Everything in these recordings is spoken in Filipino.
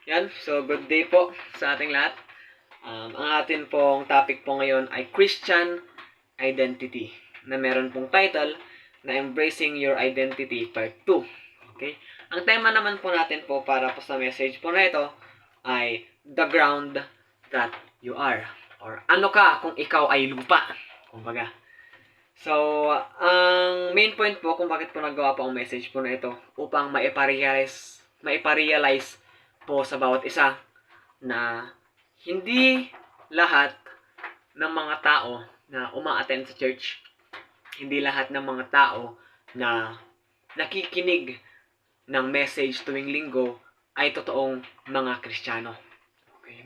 Yan, so good day po sa ating lahat. Ang atin pong topic po ngayon ay Christian Identity na meron pong title na Embracing Your Identity Part 2. Okay? Ang tema naman po natin po para po sa message po na ito ay The Ground That You Are, or ano ka kung ikaw ay lupa, kumbaga. So, ang main point po kung bakit po nagawa po ang message po na ito upang maiparealize po sa bawat isa na hindi lahat ng mga tao na uma-attend sa church, hindi lahat ng mga tao na nakikinig ng message tuwing linggo ay totoong mga Kristiyano. Okay.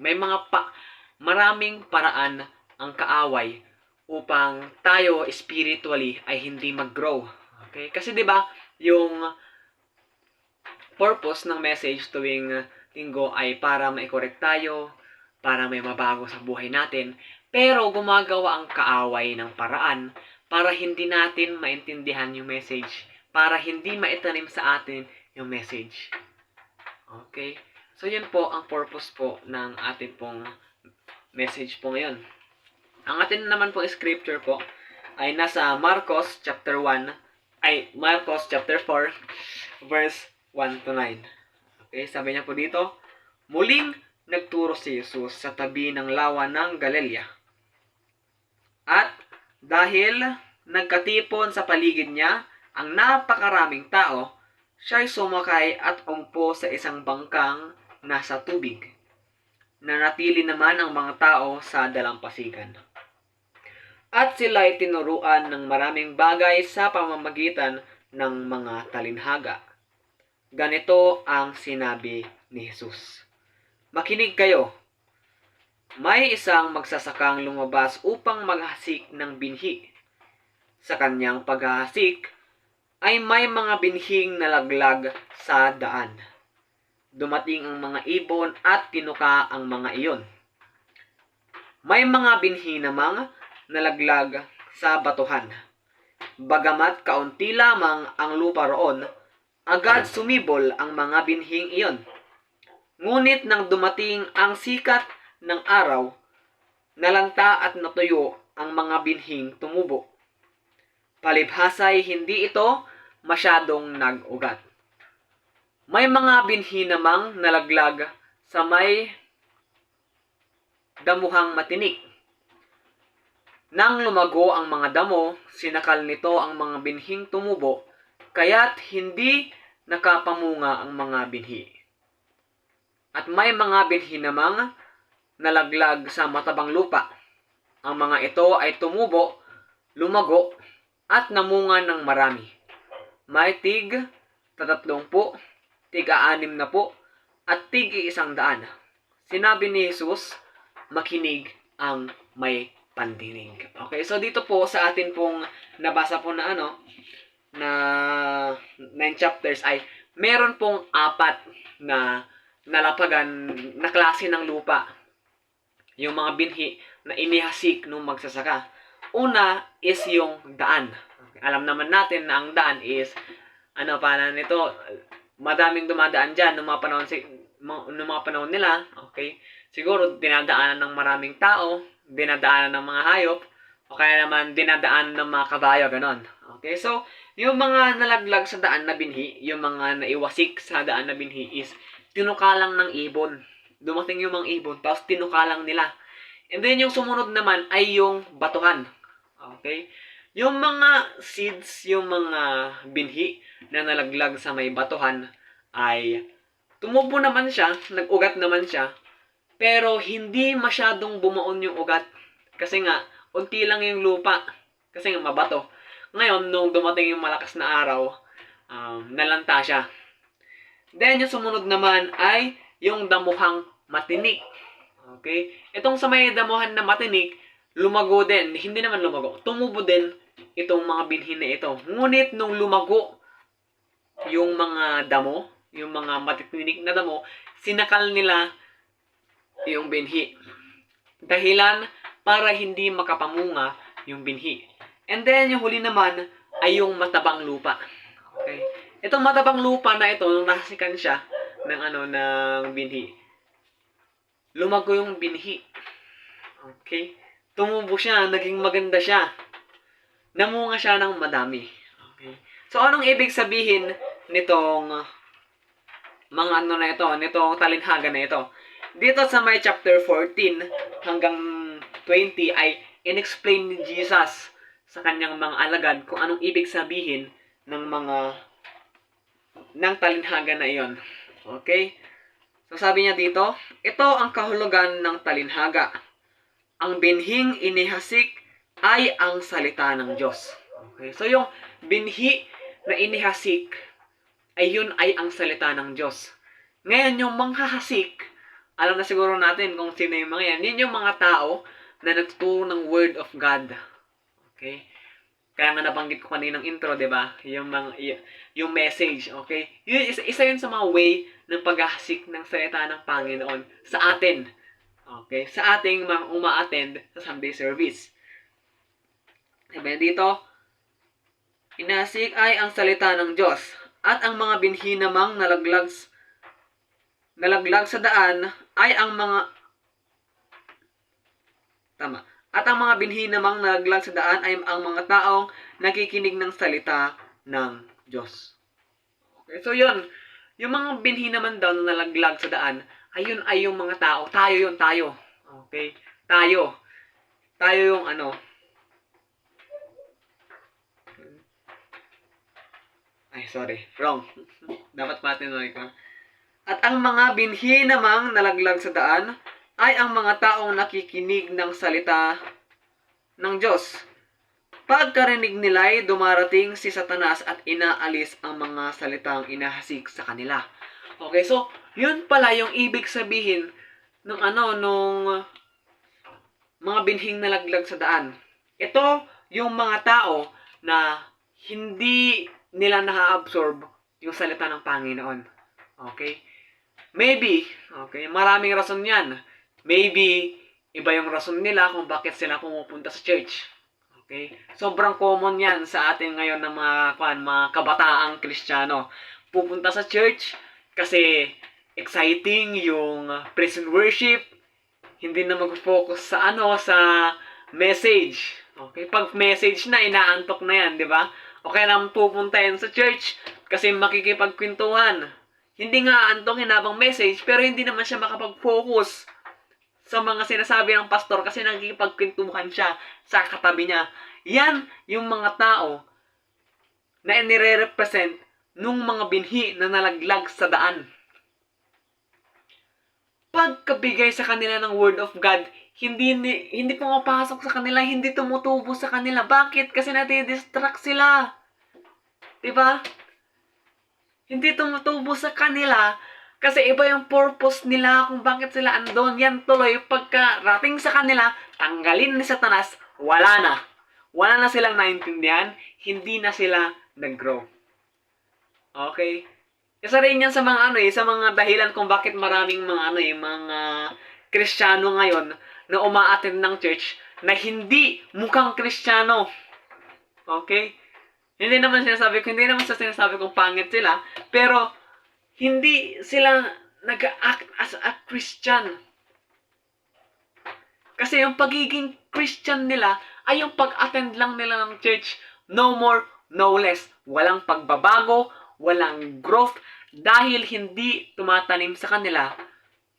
Maraming paraan ang kaaway upang tayo spiritually ay hindi mag-grow. Okay? Kasi 'di ba, yung purpose ng message tuwing linggo ay para mai-correct tayo, para may mabago sa buhay natin, pero gumagawa ang kaaway ng paraan para hindi natin maintindihan yung message, para hindi maitanim sa atin yung message. Okay? So, yun po ang purpose po ng ating pong message po ngayon. Ang atin naman pong scripture po ay nasa Marcos chapter 4, verse 1 to 9. Okay, sabi niya po dito, muling nagturo si Jesus sa tabi ng lawa ng Galilea. At dahil nagkatipon sa paligid niya ang napakaraming tao, siya'y sumakay at umpo sa isang bangkang nasa tubig. Nanatili naman ang mga tao sa dalampasigan. At sila'y tinuruan ng maraming bagay sa pamamagitan ng mga talinhaga. Ganito ang sinabi ni Jesus. Makinig kayo. May isang magsasakang lumabas upang maghasik ng binhi. Sa kanyang paghahasik ay may mga binhing nalaglag sa daan. Dumating ang mga ibon at tinuka ang mga iyon. May mga binhi namang nalaglag sa batuhan. Bagamat kaunti lamang ang lupa roon, agad sumibol ang mga binhing iyon. Ngunit nang dumating ang sikat ng araw, nalanta at natuyo ang mga binhing tumubo. Palibhasa'y hindi ito masyadong nag-ugat. May mga binhi namang nalaglag sa may damuhang matinik. Nang lumago ang mga damo, sinakal nito ang mga binhing tumubo, kaya't hindi nakapamunga ang mga binhi. At may mga binhi namang nalaglag sa matabang lupa. Ang mga ito ay tumubo, lumago, at namunga ng marami. May tig 30, tig 60, at tig 100. Sinabi ni Jesus, makinig ang may pandinig. Okay, so dito po sa atin pong nabasa po na na 9 chapters ay meron pong 4 na nalapagan na klase ng lupa. Yung mga binhi na inihasik nung magsasaka. Una is yung daan. Okay, alam naman natin na ang daan is madaming dumadaan dyan nung mga panahon nila. Okay, siguro dinadaanan ng maraming tao, dinadaanan ng mga hayop, o kaya naman dinadaanan ng mga kabayo, ganon. Okay, so yung mga nalaglag sa daan na binhi, yung mga naiwasik sa daan na binhi is tinukalang ng ibon. Dumating yung mga ibon, tapos tinukalang nila. And then yung sumunod naman ay yung batuhan. Okay, yung mga seeds, yung mga binhi na nalaglag sa may batuhan ay tumubo naman siya, nag-ugat naman siya, pero hindi masyadong bumuon yung ugat. Kasi nga, unti lang yung lupa. Kasi nga, mabato. Ngayon, nung dumating yung malakas na araw, nalanta siya. Then, yung sumunod naman ay yung damuhang matinik. Okay? Itong sa may damuhan na matinik, lumago din. Hindi naman lumago. Tumubo din itong mga binhi na ito. Ngunit, nung lumago yung mga damo, yung mga matitinik na damo, sinakal nila yung binhi. Dahilan para hindi makapamunga yung binhi. And then, yung huli naman ay yung matabang lupa. Okay? Itong matabang lupa na ito, nung nahasikan siya ng binhi, lumago yung binhi. Okay? Tumubo siya, naging maganda siya. Namunga siya ng madami. Okay? So, anong ibig sabihin nitong mga ano na ito, nitong talinhaga na ito? Dito sa may chapter 14 hanggang 20 ay inexplain ni Jesus sa kanyang mga alagad kung anong ibig sabihin ng talinhaga na iyon. Okay? So sabi niya dito, ito ang kahulugan ng talinhaga. Ang binhing inihasik ay ang salita ng Diyos. Okay? So yung binhi na inihasik ay yun ay ang salita ng Diyos. Ngayon yung manghahasik, alam na siguro natin kung sino yung mga yan. Yun yung mga tao na nagtuturo ng Word of God. Okay? Kaya nga nabanggit ko kaninang intro, 'di ba? Yung message, okay? Yun isa yun sa mga way ng paghahasik ng salita ng Panginoon sa atin. Okay? Sa ating mga uma-attend sa Sunday service. Sabi dito, inahasik ay ang salita ng Diyos at ang mga binhi namang nalaglag sa daan ay ang mga At ang mga binhi namang nalaglag sa daan ay ang mga taong nakikinig ng salita ng Diyos. Okay, so yun. Yung mga binhi naman daw na nalaglag sa daan, ayun ay yung mga tao. Tayo yun, tayo. Okay? Tayo. Tayo yung ano. Ay, sorry. Wrong. Dapat patinuloy ko. At ang mga binhi namang nalaglag sa daan ay ang mga taong nakikinig ng salita ng Diyos. Pagkarinig nila ay dumarating si Satanas at inaalis ang mga salitang inahasik sa kanila. Okay, so yun pala yung ibig sabihin nung mga binhing nalaglag sa daan. Ito yung mga tao na hindi nila na-absorb yung salita ng Panginoon. Okay? Maybe, okay, maraming rason yan. Maybe, iba yung rason nila kung bakit sila pumupunta sa church. Okay? Sobrang common yan sa atin ngayon ng mga kabataang Kristiyano. Pupunta sa church kasi exciting yung praise and worship. Hindi na mag-focus sa sa message. Okay? Pag message na, inaantok na yan, di ba? Okay lang pupunta yan sa church kasi makikipagkwentuhan. Hindi nga aantokin habang message, pero hindi naman siya makapag-focus sa mga sinasabi ng pastor kasi nagkikipagkwentuhan siya sa katabi niya. Yan yung mga tao na nire-represent nung mga binhi na nalaglag sa daan. Pagkabigay sa kanila ng Word of God, hindi pumapasok sa kanila, hindi tumutubo sa kanila. Bakit? Kasi nati-distract sila. Diba? Hindi tumutubo sa kanila kasi iba yung purpose nila kung bakit sila andon. Yan tuloy, pagkarating sa kanila, tanggalin ni Satanas, wala na. Wala na silang naintindihan, hindi na sila nag-grow. Okay? Isa rin yan sa mga sa mga dahilan kung bakit maraming mga Kristiyano ngayon na uma-attend ng church na hindi mukhang Kristiyano. Okay? Hindi naman sa sinasabi kong pangit sila, pero hindi sila nag-act as a Christian. Kasi yung pagiging Christian nila ay yung pag-attend lang nila ng church. No more, no less. Walang pagbabago, walang growth, dahil hindi tumatanim sa kanila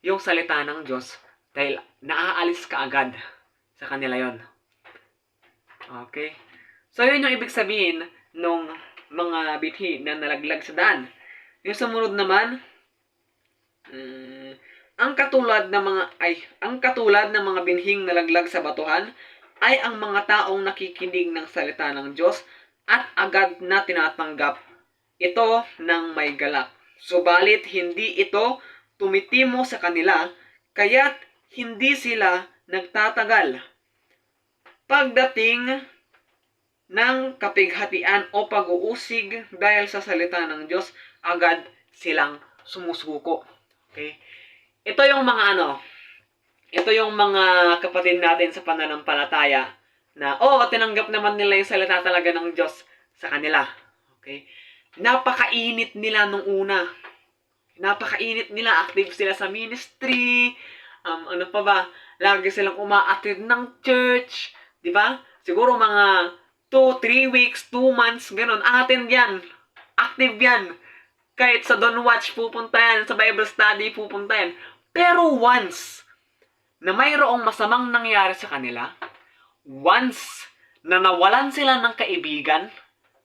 yung salita ng Diyos. Dahil naaalis ka agad sa kanila yon. Okay? So, yun yung ibig sabihin nung mga binhi na nalaglag sa daan. Yung sumunod naman, ang katulad ng mga binhing nalaglag sa batuhan ay ang mga taong nakikinig ng salita ng Diyos at agad na tinatanggap ito ng may galak. Subalit hindi ito tumitimo sa kanila, kaya't hindi sila nagtatagal. Pagdating ng kapighatian o pag-uusig dahil sa salita ng Diyos, agad silang sumusuko. Okay? Ito yung mga kapatid natin sa pananampalataya na, tinanggap naman nila yung salita talaga ng Diyos sa kanila. Okay? Napakainit nila nung una. Napakainit nila, active sila sa ministry, Ano pa ba? Lagi silang uma-attend ng church. Di ba? Siguro mga 2, 3 weeks, 2 months, ganun. Attend yan. Active yan. Kahit sa Don't Watch pupunta yan, sa Bible study pupunta yan. Pero once na mayroong masamang nangyari sa kanila, once na nawalan sila ng kaibigan,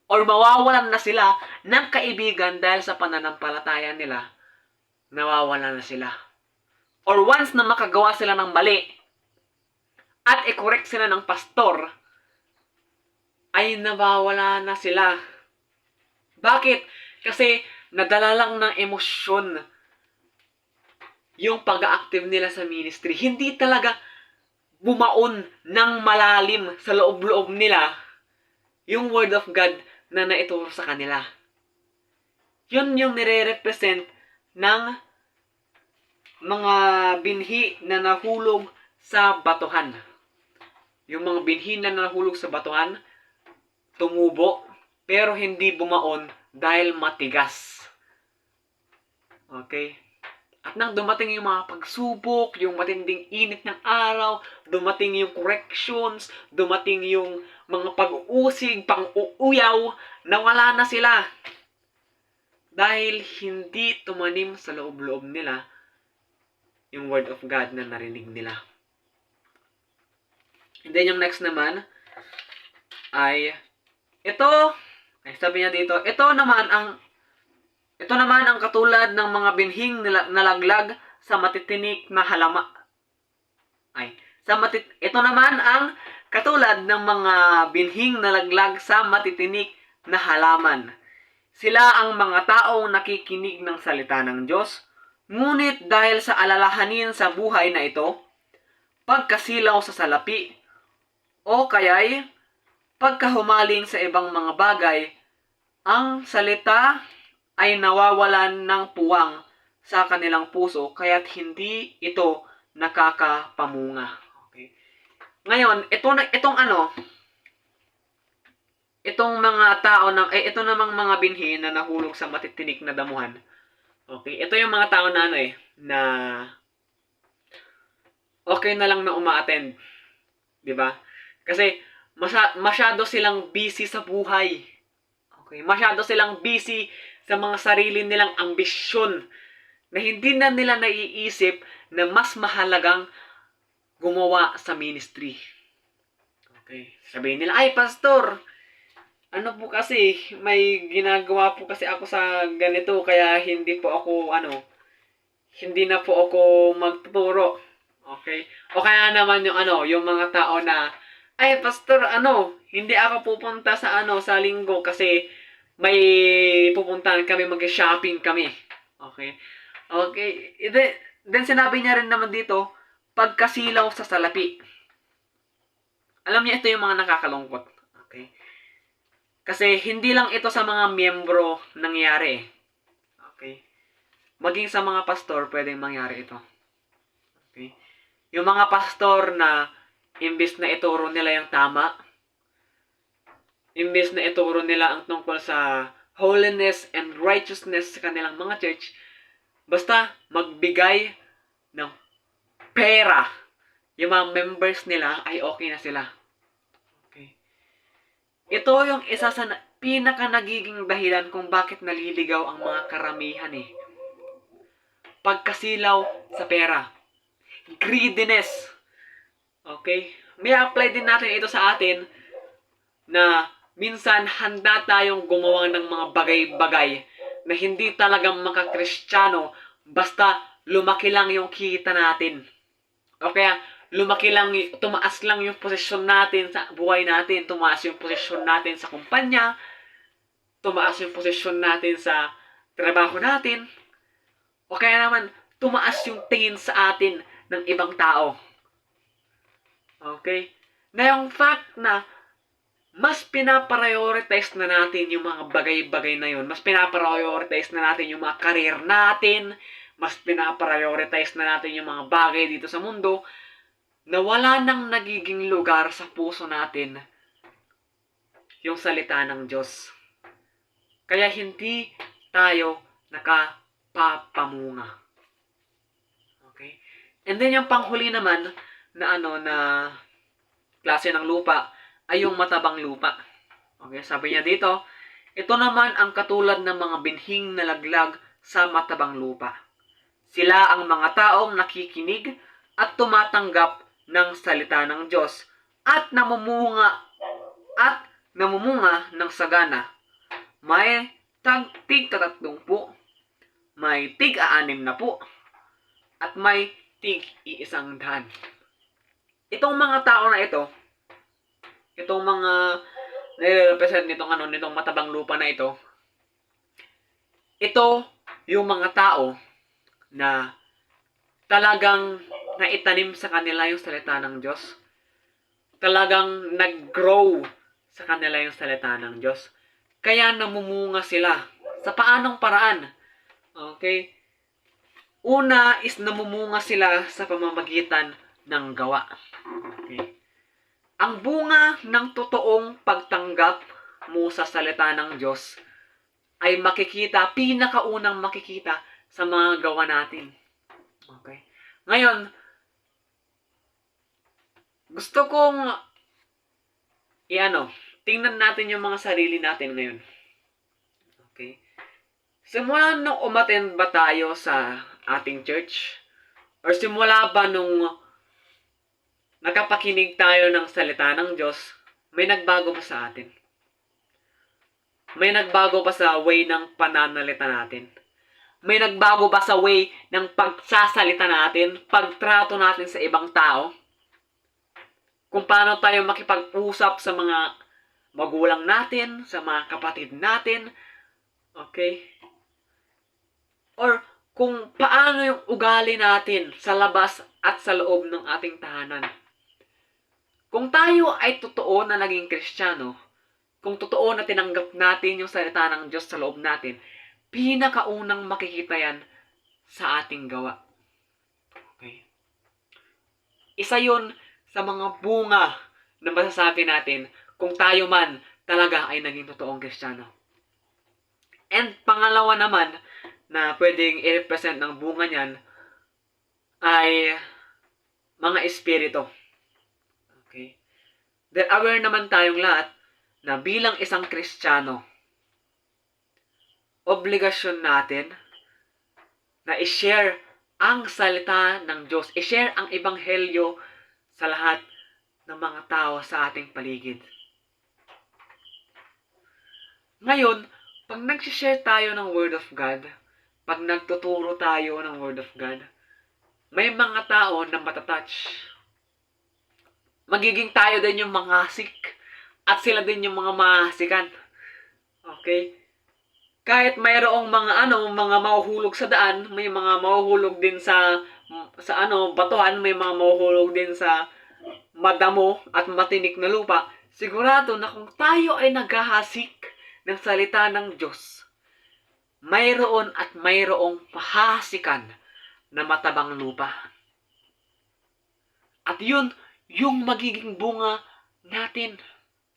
or mawawalan na sila ng kaibigan dahil sa pananampalataya nila, nawawalan na sila. Or once na makagawa sila ng mali, at i-correct sila ng pastor, ay nawawala na sila. Bakit? Kasi nadala lang ng emosyon yung pag-active nila sa ministry. Hindi talaga bumaon ng malalim sa loob-loob nila yung Word of God na naituro sa kanila. Yun yung nire-represent ng mga binhi na nahulog sa batuhan. Yung mga binhi na nahulog sa batuhan, tumubo, pero hindi bumaon dahil matigas. Okay? At nang dumating yung mga pagsubok, yung matinding init ng araw, dumating yung corrections, dumating yung mga pag-uusig, pang-uuyaw, nawala na sila. Dahil hindi tumanim sa loob-loob nila yung Word of God na narinig nila. And then yung next naman ay ito, ay sabi niya dito, ito naman ang katulad ng mga binhing nalaglag sa matitinik na halama. Ito naman ang katulad ng mga binhing nalaglag sa matitinik na halaman. Sila ang mga taong nakikinig ng salita ng Diyos, ngunit dahil sa alalahanin sa buhay na ito, pagkasilaw sa salapi, o kaya'y pagkahumaling sa ibang mga bagay, ang salita ay nawawalan ng puwang sa kanilang puso, kaya't hindi ito nakakapamunga. Okay. Ngayon, itong mga tao ito namang mga binhi na nahulog sa matitinik na damuhan. Okay, ito yung mga tao na na okay na lang na uma-attend. 'Di ba? Kasi masyado silang busy sa buhay. Okay, masyado silang busy sa mga sarili nilang ambisyon na hindi na nila naiisip na mas mahalagang gumawa sa ministry. Okay, sabihin nila, ay pastor, ano po kasi, may ginagawa po kasi ako sa ganito, kaya hindi na po ako magtuturo. Okay? O kaya naman yung mga tao na, ay pastor, hindi ako pupunta sa sa linggo kasi may pupuntahan kami, mag-shopping kami. Okay? Okay. Then sinabi niya rin naman dito, pagkasilaw sa salapi. Alam niya, ito yung mga nakakalungkot. Okay? Kasi hindi lang ito sa mga miyembro nangyari. Okay? Maging sa mga pastor, pwedeng mangyari ito. Okay? Yung mga pastor na imbes na ituro nila yung tama, imbes na ituro nila ang tungkol sa holiness and righteousness sa kanilang mga church, basta magbigay ng pera, yung mga members nila ay okay na sila. Okay. Ito yung isa sa pinaka nagiging dahilan kung bakit naliligaw ang mga karamihan Pagkasilaw sa pera. Greediness. Okay? May apply din natin ito sa atin na minsan handa tayong gumawa ng mga bagay-bagay na hindi talagang makakristyano basta lumaki lang yung kita natin. O kaya tumaas lang yung posisyon natin sa buhay natin, tumaas yung posisyon natin sa kumpanya, tumaas yung posisyon natin sa trabaho natin, o kaya naman tumaas yung tingin sa atin ng ibang tao. Okay? Na yung fact na mas pinaprioritize na natin yung mga bagay-bagay na yun, mas pinaprioritize na natin yung mga career natin, mas pinaprioritize na natin yung mga bagay dito sa mundo, na wala nang nagiging lugar sa puso natin yung salita ng Diyos. Kaya hindi tayo nakapapamunga. Okay? And then yung panghuli naman na klase ng lupa ay yung matabang lupa. Okay, sabi niya dito, ito naman ang katulad ng mga binhing nalaglag sa matabang lupa. Sila ang mga taong nakikinig at tumatanggap ng salita ng Diyos at namumunga ng sagana. May tig-30, may tig-60, at may tig-100. Itong mga tao na ito, itong mga nire-represent nitong matabang lupa na ito yung mga tao na talagang naitanim sa kanila yung salita ng Diyos. Talagang nag-grow sa kanila yung salita ng Diyos. Kaya namumunga sila. Sa paanong paraan? Okay? Una is namumunga sila sa pamamagitan ng gawa. Okay? Ang bunga ng totoong pagtanggap mo sa salita ng Diyos ay pinakaunang makikita sa mga gawa natin. Okay? Ngayon, gusto kong tingnan natin yung mga sarili natin ngayon. Okay? Simula nung umattend ba tayo sa ating church? Or simula ba nung nakapakinig tayo ng salita ng Diyos, may nagbago pa sa atin? May nagbago pa sa way ng pananalita natin? May nagbago ba sa way ng pagsasalita natin, pagtrato natin sa ibang tao? Kung paano tayo makipag-usap sa mga magulang natin, sa mga kapatid natin, okay? Or kung paano yung ugali natin sa labas at sa loob ng ating tahanan. Kung tayo ay totoo na naging Kristiyano, kung totoo na tinanggap natin yung salita ng Diyos sa loob natin, pinakaunang makikita yan sa ating gawa. Okay? Isa yun sa mga bunga na masasabi natin kung tayo man talaga ay naging totoong Kristiyano. And pangalawa naman na pwedeng i-represent ng bunga niyan ay mga espiritu. Okay? Then aware naman tayong lahat na bilang isang Kristiyano, obligasyon natin na i-share ang salita ng Diyos, i-share ang ebanghelyo sa lahat ng mga tao sa ating paligid. Ngayon, pag nag-share tayo ng Word of God, pag nagtuturo tayo ng Word of God, may mga tao na matatouch. Magiging tayo din yung mga sick at sila din yung mga mahasikan. Okay? Kahit mayroong mga mahuhulog sa daan, may mga mahuhulog din sa batuhan, may mga mahuhulog din sa madamo at matinik na lupa. Sigurado na kung tayo ay naghahasik ng salita ng Diyos, mayroon at mayroong mahasikan na matabang lupa. At yun, yung magiging bunga natin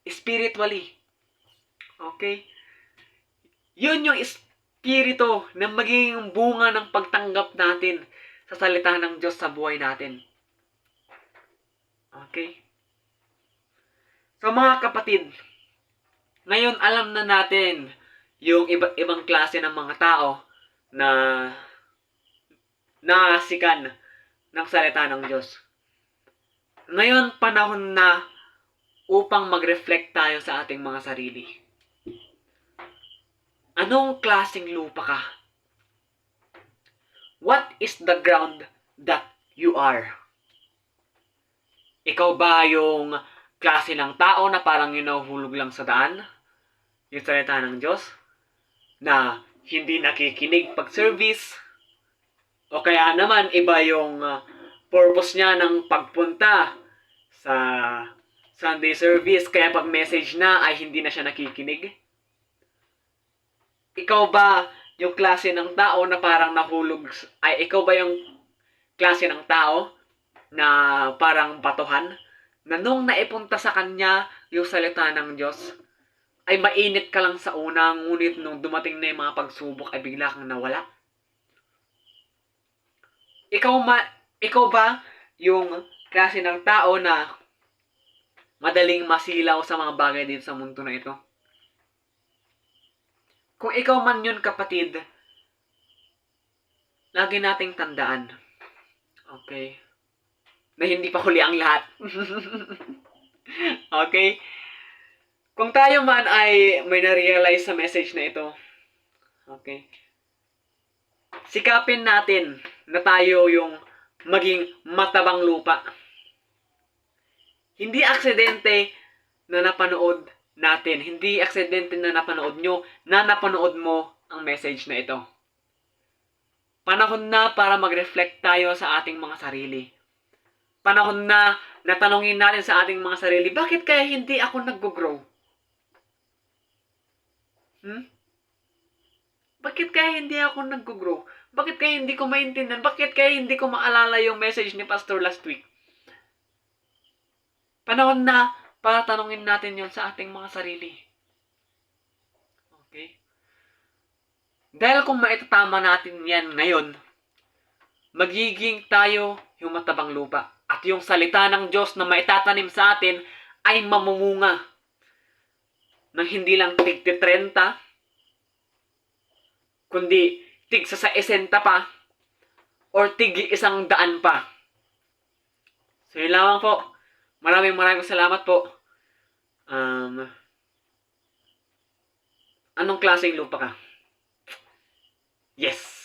spiritually. Okay? Yun yung espiritu na magiging bunga ng pagtanggap natin sa salita ng Diyos sa buhay natin. Okay? So mga kapatid, ngayon alam na natin yung ibang klase ng mga tao na nasikan ng salita ng Diyos. Ngayon panahon na upang mag-reflect tayo sa ating mga sarili. Anong klaseng lupa ka? What is the ground that you are? Ikaw ba yung klase ng tao na parang hinuhulog lang sa daan? Yung salita ng Diyos? Na hindi nakikinig pag service? O kaya naman iba yung purpose niya ng pagpunta sa Sunday service, kaya pag message na ay hindi na siya nakikinig? Ikaw ba yung klase ng tao na parang nahulog, ikaw ba yung klase ng tao na parang batuhan, na nung naipunta sa kanya yung salita ng Diyos, ay mainit ka lang sa una, ngunit nung dumating na yung mga pagsubok ay bigla kang nawala? Ikaw ba yung klase ng tao na madaling masilaw sa mga bagay dito sa mundo na ito? Kung ikaw man yun, kapatid, lagi nating tandaan, okay, na hindi pa huli ang lahat. Okay? Kung tayo man ay may na-realize sa message na ito, okay, sikapin natin na tayo yung maging matabang lupa. Hindi aksidente na napanood natin. Hindi aksidente na napanood nyo, na napanood mo ang message na ito. Panahon na para mag-reflect tayo sa ating mga sarili. Panahon na natanungin natin sa ating mga sarili, bakit kaya hindi ako nag-grow? Bakit kaya hindi ako nag-grow? Bakit kaya hindi ko maintindihan? Bakit kaya hindi ko maalala yung message ni Pastor last week? Panahon na para tanungin natin yon sa ating mga sarili. Okay? Dahil kung maitatama natin yan ngayon, magiging tayo yung matabang lupa. At yung salita ng Diyos na maitatanim sa atin ay mamumunga ng hindi lang tig-30, kundi tig-60 pa or tig-100 pa. So yun lamang po. Maraming salamat po. Anong klaseng lupa ka? Yes!